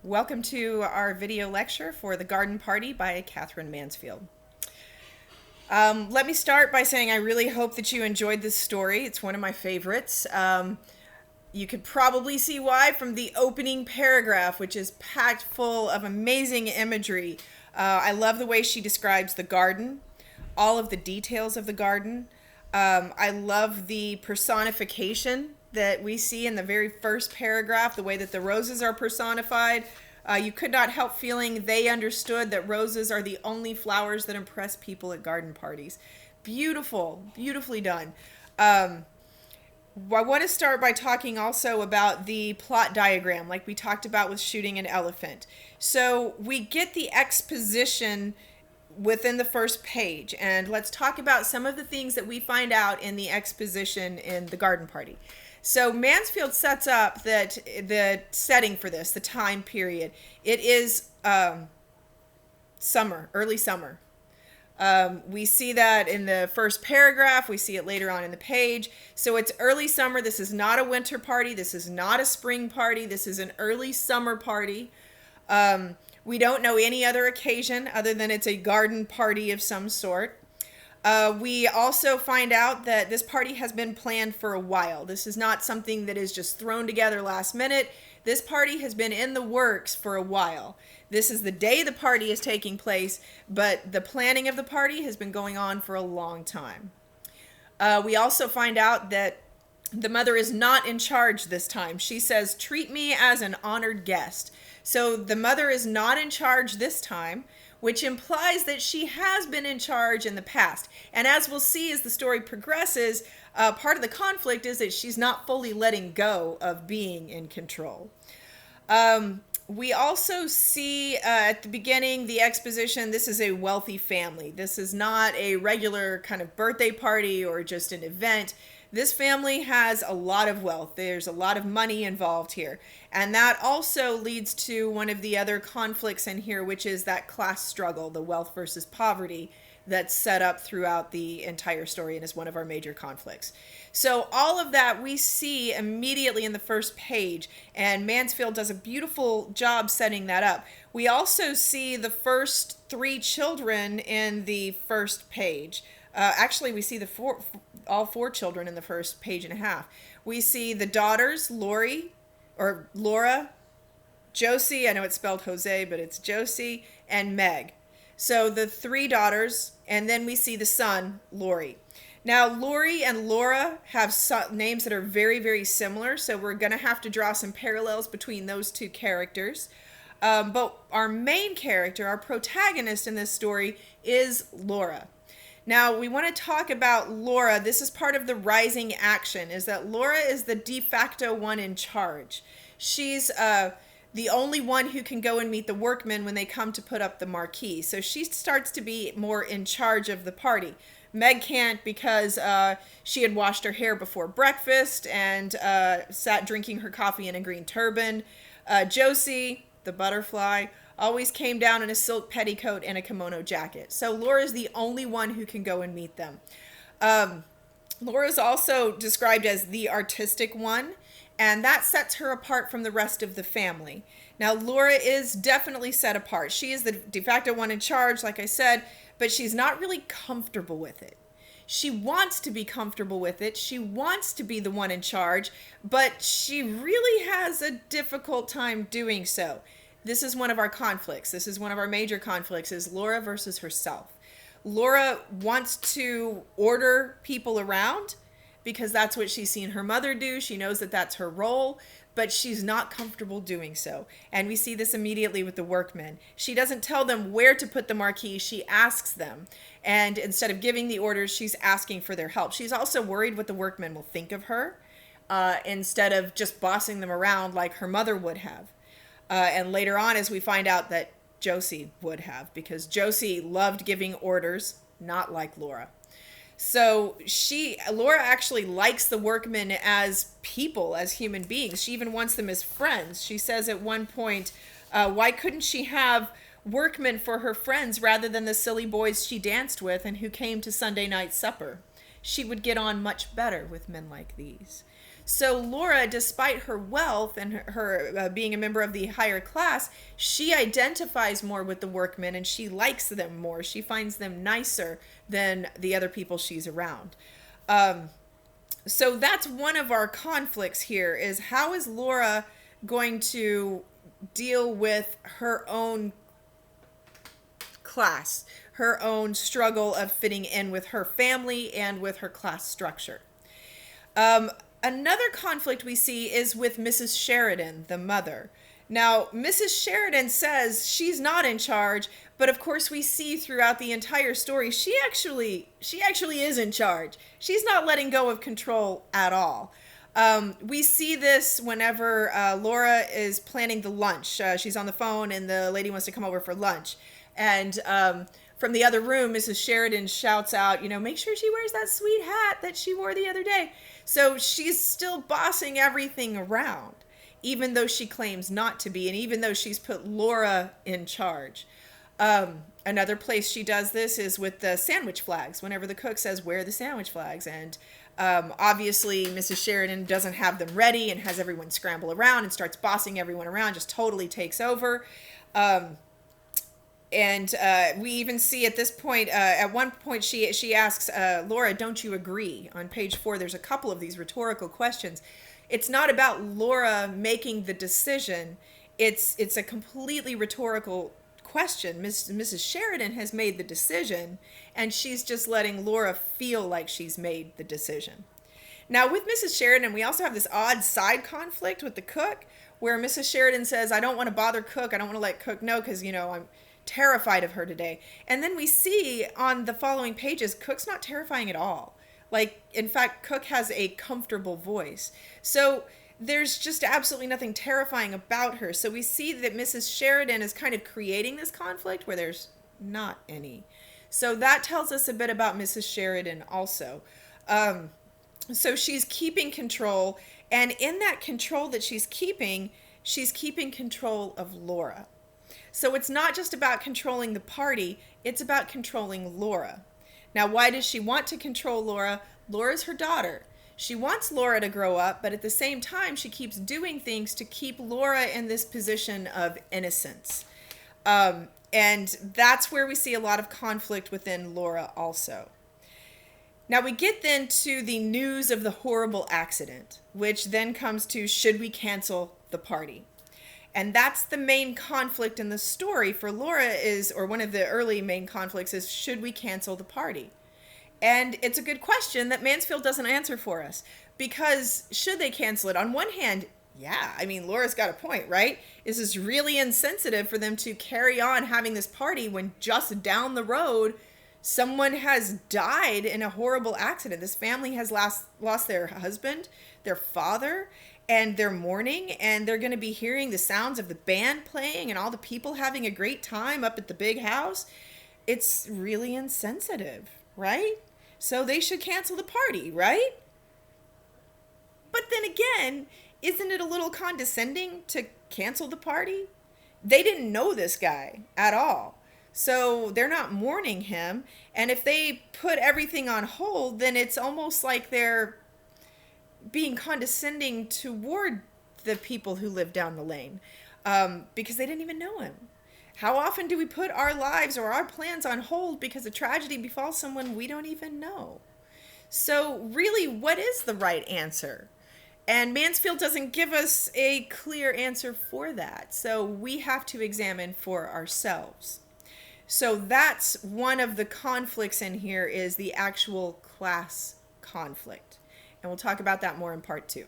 Welcome to our video lecture for The Garden Party by Katherine Mansfield. Let me start by saying I really hope that you enjoyed this story. It's one of my favorites. You could probably see why from the opening paragraph, which is packed full of amazing imagery. I love the way she describes the garden, all of the details of the garden. I love the personification that we see in the very first paragraph, the way that the roses are personified. You could not help feeling they understood that roses are the only flowers that impress people at garden parties. Beautiful, beautifully done. I want to start by talking also about the plot diagram, like we talked about with shooting an elephant. So we get the exposition within the first page, and let's talk about some of the things that we find out in the exposition in The Garden Party. So Mansfield sets up that the setting for this, the time period, it is summer, early summer. We see that in the first paragraph. We see it later on in the page. So it's early summer. This is not a winter party. This is not a spring party. This is an early summer party. We don't know any other occasion other than it's a garden party of some sort. We also find out that this party has been planned for a while. This is not something that is just thrown together last minute. This party has been in the works for a while. This is the day the party is taking place, but the planning of the party has been going on for a long time. We also find out that the mother is not in charge this time. She says, "Treat me as an honored guest." So the mother is not in charge this time, which implies that she has been in charge in the past. And as we'll see as the story progresses, part of the conflict is that she's not fully letting go of being in control. We also see at the beginning, the exposition, this is a wealthy family. This is not a regular kind of birthday party or just an event. This family has a lot of wealth. There's a lot of money involved here. And that also leads to one of the other conflicts in here, which is that class struggle, the wealth versus poverty, that's set up throughout the entire story and is one of our major conflicts. So all of that we see immediately in the first page, and Mansfield does a beautiful job setting that up. We also see the first three children in the first page. Actually, we see all four children in the first page and a half. We see the daughters, Laura, Josie, I know it's spelled Jose, but it's Josie, and Meg. So the three daughters, and then we see the son, Lori. Now, Lori and Laura have names that are very, very similar, so we're going to have to draw some parallels between those two characters. But our main character, our protagonist in this story, is Laura. Now, we want to talk about Laura. This is part of the rising action, is that Laura is the de facto one in charge. She's the only one who can go and meet the workmen when they come to put up the marquee. So she starts to be more in charge of the party. Meg can't because she had washed her hair before breakfast and sat drinking her coffee in a green turban. Josie, the butterfly, always came down in a silk petticoat and a kimono jacket. So Laura's the only one who can go and meet them. Laura's also described as the artistic one, and that sets her apart from the rest of the family. Now, Laura is definitely set apart. She is the de facto one in charge, like I said, but she's not really comfortable with it. She wants to be comfortable with it. She wants to be the one in charge, but she really has a difficult time doing so. This is one of our conflicts. This is one of our major conflicts, is Laura versus herself. Laura wants to order people around because that's what she's seen her mother do. She knows that that's her role, but she's not comfortable doing so. And we see this immediately with the workmen. She doesn't tell them where to put the marquee. She asks them. And instead of giving the orders, she's asking for their help. She's also worried what the workmen will think of her instead of just bossing them around like her mother would have. And later on, as we find out that Josie would have, because Josie loved giving orders, not like Laura. So Laura actually likes the workmen as people, as human beings. She even wants them as friends. She says at one point, why couldn't she have workmen for her friends rather than the silly boys she danced with and who came to Sunday night supper? She would get on much better with men like these. So Laura, despite her wealth and her being a member of the higher class, she identifies more with the workmen and she likes them more. She finds them nicer than the other people she's around. So that's one of our conflicts here, is how is Laura going to deal with her own class, her own struggle of fitting in with her family and with her class structure. Another conflict we see is with Mrs. Sheridan, the mother. Now, Mrs. Sheridan says she's not in charge, but of course we see throughout the entire story she actually is in charge. She's not letting go of control at all. We see this whenever Laura is planning the lunch. She's on the phone and the lady wants to come over for lunch. And from the other room, Mrs. Sheridan shouts out, make sure she wears that sweet hat that she wore the other day. So she's still bossing everything around, even though she claims not to be, and even though she's put Laura in charge. Another place she does this is with the sandwich flags, whenever the cook says, wear the sandwich flags. And obviously, Mrs. Sheridan doesn't have them ready and has everyone scramble around and starts bossing everyone around, just totally takes over. And we even see at this point, at one point, she asks Laura, don't you agree? On page 4, there's a couple of these rhetorical questions. It's not about Laura making the decision. It's a completely rhetorical question. Mrs. Sheridan has made the decision, and she's just letting Laura feel like she's made the decision. Now, with Mrs. Sheridan, we also have this odd side conflict with the cook, where Mrs. Sheridan says, I don't want to bother Cook. I don't want to let Cook know because, I'm terrified of her today. And then we see on the following pages, Cook's not terrifying at all. Like, in fact, Cook has a comfortable voice. So there's just absolutely nothing terrifying about her. So we see that Mrs. Sheridan is kind of creating this conflict where there's not any. So that tells us a bit about Mrs. Sheridan also. So she's keeping control, and in that control that she's keeping control of Laura. So it's not just about controlling the party, it's about controlling Laura. Now, why does she want to control Laura? Laura's her daughter. She wants Laura to grow up, but at the same time, she keeps doing things to keep Laura in this position of innocence. And that's where we see a lot of conflict within Laura also. Now we get then to the news of the horrible accident, which then comes to, should we cancel the party? And that's the main conflict in the story for Laura or one of the early main conflicts is, should we cancel the party? And it's a good question that Mansfield doesn't answer for us, because should they cancel it? On one hand, yeah, Laura's got a point, right? This is really insensitive for them to carry on having this party when just down the road, someone has died in a horrible accident. This family has lost their husband, their father, and they're mourning, and they're going to be hearing the sounds of the band playing and all the people having a great time up at the big house. It's really insensitive, right? So they should cancel the party, right? But then again, isn't it a little condescending to cancel the party? They didn't know this guy at all. So they're not mourning him. And if they put everything on hold, then it's almost like they're being condescending toward the people who live down the lane, because they didn't even know him. How often do we put our lives or our plans on hold because a tragedy befalls someone we don't even know? So really, what is the right answer? And Mansfield doesn't give us a clear answer for that. So we have to examine for ourselves. So that's one of the conflicts in here, is the actual class conflict. And we'll talk about that more in part 2.